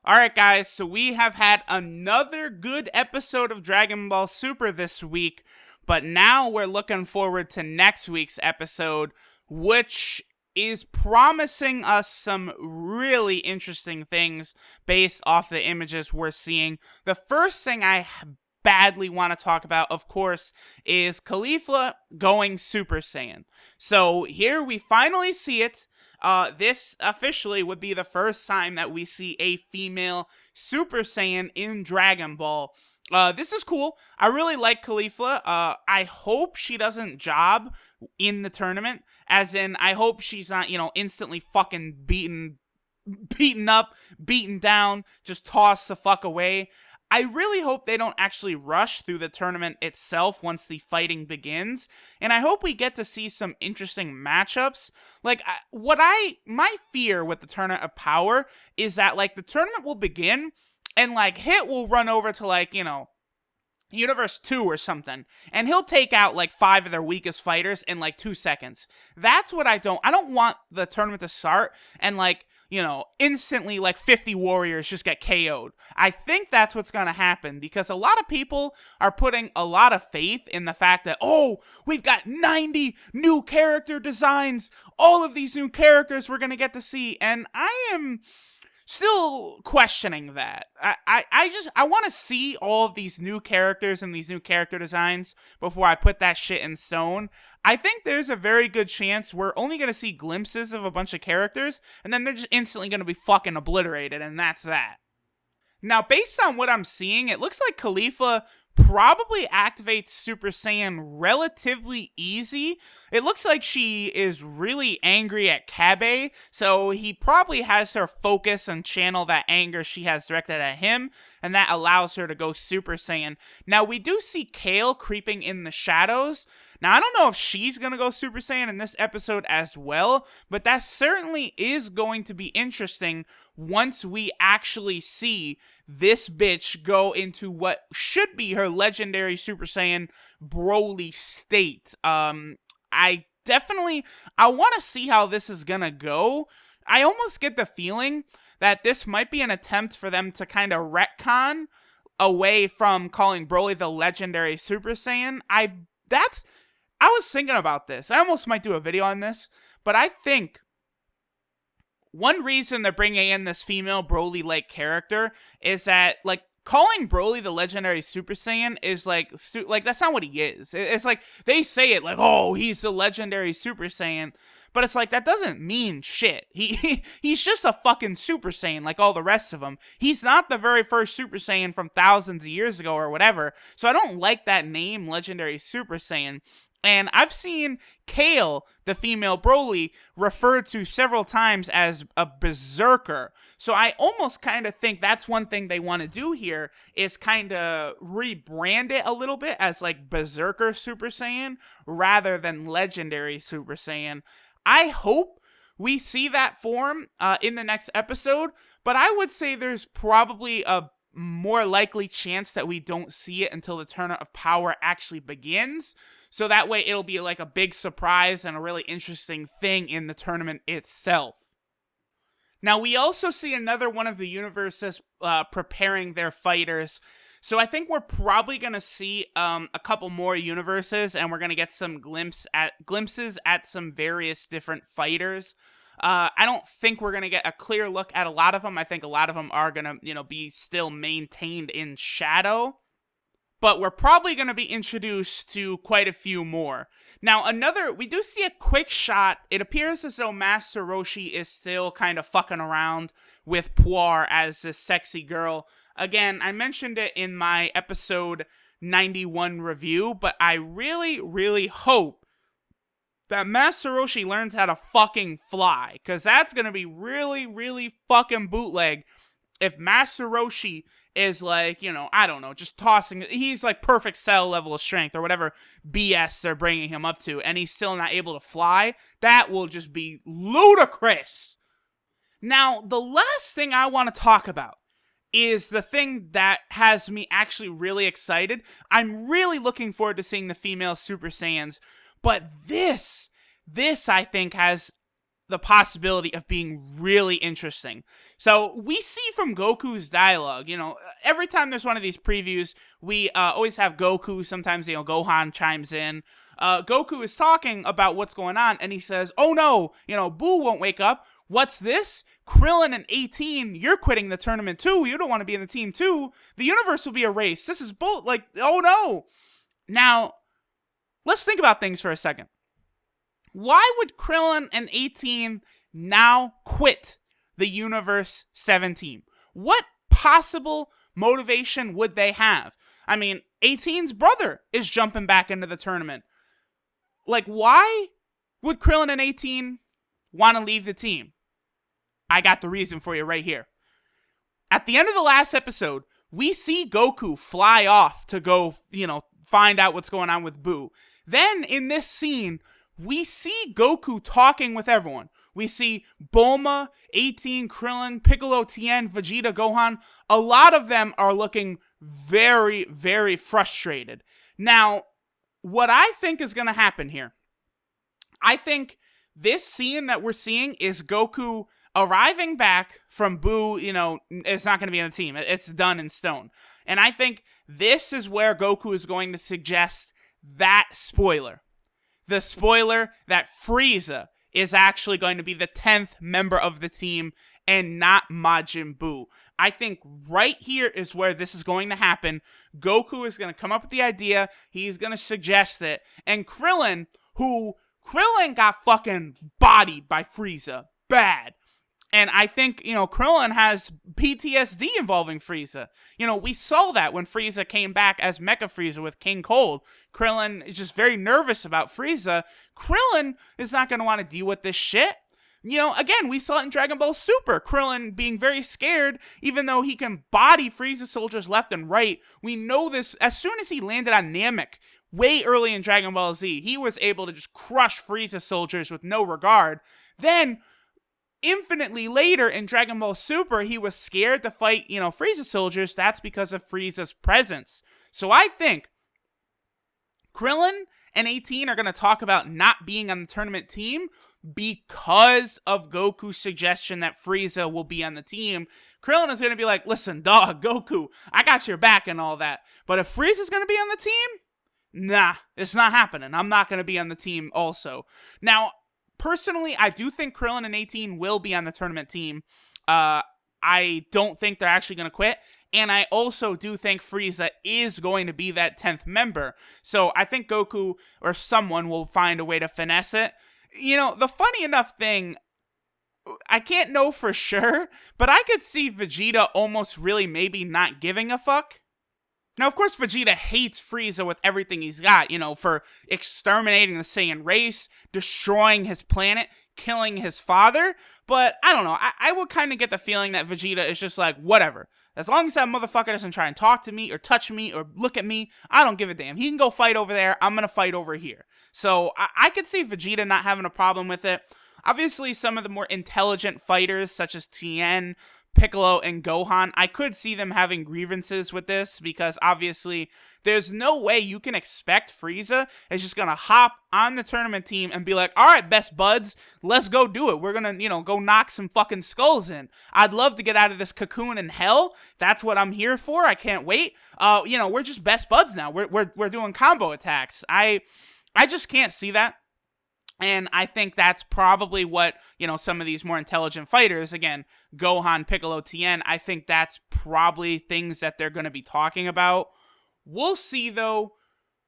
Alright guys, so we have had another good episode of Dragon Ball Super this week, but now we're looking forward to next week's episode, which is promising us some really interesting things based off the images we're seeing. The first thing I badly want to talk about, of course, is CAULIFLA going Super Saiyan. So here we finally see it. This officially would be the first time that we see a female Super Saiyan in Dragon Ball. This is cool. I really like CAULIFLA. I hope she doesn't job in the tournament. As in, I hope she's not, instantly fucking beaten up, beaten down, just tossed the fuck away. I really hope they don't actually rush through the tournament itself once the fighting begins, and I hope we get to see some interesting matchups. My fear with the Tournament of Power is that, the tournament will begin, and, Hit will run over to, Universe 2 or something, and he'll take out, 5 of their weakest fighters in, 2 seconds. That's what I don't want the tournament to start, and, instantly 50 warriors just get KO'd. I think that's what's going to happen because a lot of people are putting a lot of faith in the fact that, we've got 90 new character designs, all of these new characters we're going to get to see, and I am still questioning that. I want to see all of these new characters and these new character designs before I put that shit in stone. I think there's a very good chance we're only going to see glimpses of a bunch of characters, and then they're just instantly going to be fucking obliterated, and that's that. Now, based on what I'm seeing, it looks like CAULIFLA probably activates Super Saiyan relatively easy. It looks like she is really angry at Kabe, so he probably has her focus and channel that anger she has directed at him, and that allows her to go Super Saiyan. Now, we do see Kale creeping in the shadows. Now, I don't know if she's going to go Super Saiyan in this episode as well, but that certainly is going to be interesting once we actually see this bitch go into what should be her legendary Super Saiyan Broly state. I want to see how this is going to go. I almost get the feeling that this might be an attempt for them to kind of retcon away from calling Broly the legendary Super Saiyan. I was thinking about this. I almost might do a video on this, but I think one reason they're bringing in this female Broly-like character is that, calling Broly the legendary Super Saiyan is, that's not what he is. It's they say it, he's the legendary Super Saiyan, but it's that doesn't mean shit. He's just a fucking Super Saiyan like all the rest of them. He's not the very first Super Saiyan from thousands of years ago or whatever, so I don't like that name, legendary Super Saiyan. And I've seen Kale, the female Broly, referred to several times as a Berserker. So I almost kind of think that's one thing they want to do here is kind of rebrand it a little bit as Berserker Super Saiyan rather than Legendary Super Saiyan. I hope we see that form in the next episode, but I would say there's probably a more likely chance that we don't see it until the Tournament of Power actually begins. So that way it'll be a big surprise and a really interesting thing in the tournament itself. Now, we also see another one of the universes preparing their fighters. So I think we're probably going to see a couple more universes, and we're going to get some glimpses at some various different fighters. I don't think we're going to get a clear look at a lot of them. I think a lot of them are going to, be still maintained in shadow. But we're probably going to be introduced to quite a few more. Now, we do see a quick shot. It appears as though Master Roshi is still kind of fucking around with Puar as this sexy girl. Again, I mentioned it in my episode 91 review, but I really, really hope that Master Roshi learns how to fucking fly, because that's going to be really, really fucking bootleg if Master Roshi is I don't know, just tossing, he's perfect cell level of strength or whatever BS they're bringing him up to, and he's still not able to fly. That will just be ludicrous. Now, the last thing I want to talk about is the thing that has me actually really excited. I'm really looking forward to seeing the female Super Saiyans, but this I think has the possibility of being really interesting. So we see from Goku's dialogue, every time there's one of these previews, we always have Goku. Sometimes, Gohan chimes in. Goku is talking about what's going on, and he says, oh no, Boo won't wake up. What's this? Krillin and 18, you're quitting the tournament too. You don't want to be in the team too. The universe will be erased. This is oh no. Now, let's think about things for a second. Why would Krillin and 18 now quit the Universe 7 team? What possible motivation would they have? I mean, 18's brother is jumping back into the tournament. Why would Krillin and 18 want to leave the team? I got the reason for you right here. At the end of the last episode, we see Goku fly off to go, find out what's going on with Boo. Then, in this scene, we see Goku talking with everyone. We see Bulma, 18, Krillin, Piccolo, Tien, Vegeta, Gohan. A lot of them are looking very, very frustrated. Now, what I think is going to happen here, I think this scene that we're seeing is Goku arriving back from Boo, it's not going to be on the team. It's done in stone. And I think this is where Goku is going to suggest that spoiler. The spoiler that Frieza is actually going to be the 10th member of the team and not Majin Buu. I think right here is where this is going to happen. Goku is going to come up with the idea. He's going to suggest it. And Krillin got fucking bodied by Frieza. Bad. And I think, Krillin has PTSD involving Frieza. We saw that when Frieza came back as Mecha Frieza with King Cold. Krillin is just very nervous about Frieza. Krillin is not going to want to deal with this shit. Again, we saw it in Dragon Ball Super. Krillin being very scared, even though he can body Frieza soldiers left and right. We know this as soon as he landed on Namek, way early in Dragon Ball Z. He was able to just crush Frieza soldiers with no regard. Then, infinitely later in Dragon Ball Super, he was scared to fight, Frieza soldiers. That's because of Frieza's presence. So I think Krillin and 18 are going to talk about not being on the tournament team because of Goku's suggestion that Frieza will be on the team. Krillin is going to be like, listen, dog, Goku, I got your back and all that. But if Frieza's going to be on the team, nah, it's not happening. I'm not going to be on the team also. Now, personally, I do think Krillin and 18 will be on the tournament team. I don't think they're actually going to quit. And I also do think Frieza is going to be that 10th member. So I think Goku or someone will find a way to finesse it. The funny enough thing, I can't know for sure, but I could see Vegeta almost really maybe not giving a fuck. Now, of course, Vegeta hates Frieza with everything he's got, for exterminating the Saiyan race, destroying his planet, killing his father. But, I don't know, I would kind of get the feeling that Vegeta is just like, whatever. As long as that motherfucker doesn't try and talk to me or touch me or look at me, I don't give a damn. He can go fight over there. I'm going to fight over here. So I could see Vegeta not having a problem with it. Obviously, some of the more intelligent fighters, such as Tien, Piccolo, and Gohan, I could see them having grievances with this because obviously there's no way you can expect Frieza is just going to hop on the tournament team and be like, all right, best buds, let's go do it. We're going to, go knock some fucking skulls in. I'd love to get out of this cocoon in hell. That's what I'm here for. I can't wait. We're just best buds now. We're doing combo attacks. I just can't see that. And I think that's probably what, some of these more intelligent fighters, again, Gohan, Piccolo, Tien, I think that's probably things that they're going to be talking about. We'll see, though.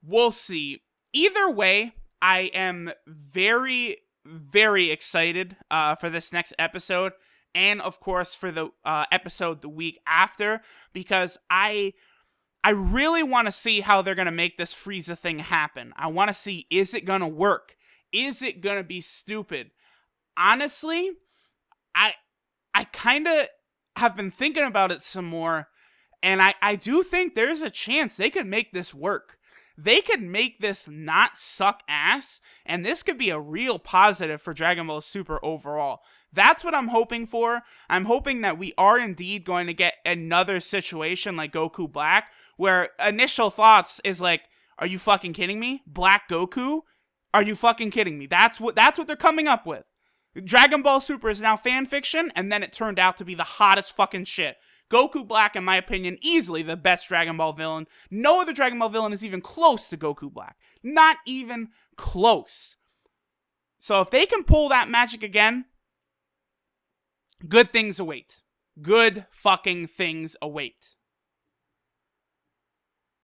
We'll see. Either way, I am very, very excited for this next episode. And, of course, for the episode the week after. Because I really want to see how they're going to make this Frieza thing happen. I want to see, is it going to work? Is it gonna be stupid? Honestly, I kind of have been thinking about it some more, and I do think there's a chance they could make this work. They could make this not suck ass, and this could be a real positive for Dragon Ball Super overall. That's what I'm hoping for. I'm hoping that we are indeed going to get another situation like Goku Black, where initial thoughts is like, are you fucking kidding me? Black Goku? Are you fucking kidding me? That's what they're coming up with. Dragon Ball Super is now fan fiction, and then it turned out to be the hottest fucking shit. Goku Black, in my opinion, easily the best Dragon Ball villain. No other Dragon Ball villain is even close to Goku Black. Not even close. So if they can pull that magic again, good things await. Good fucking things await.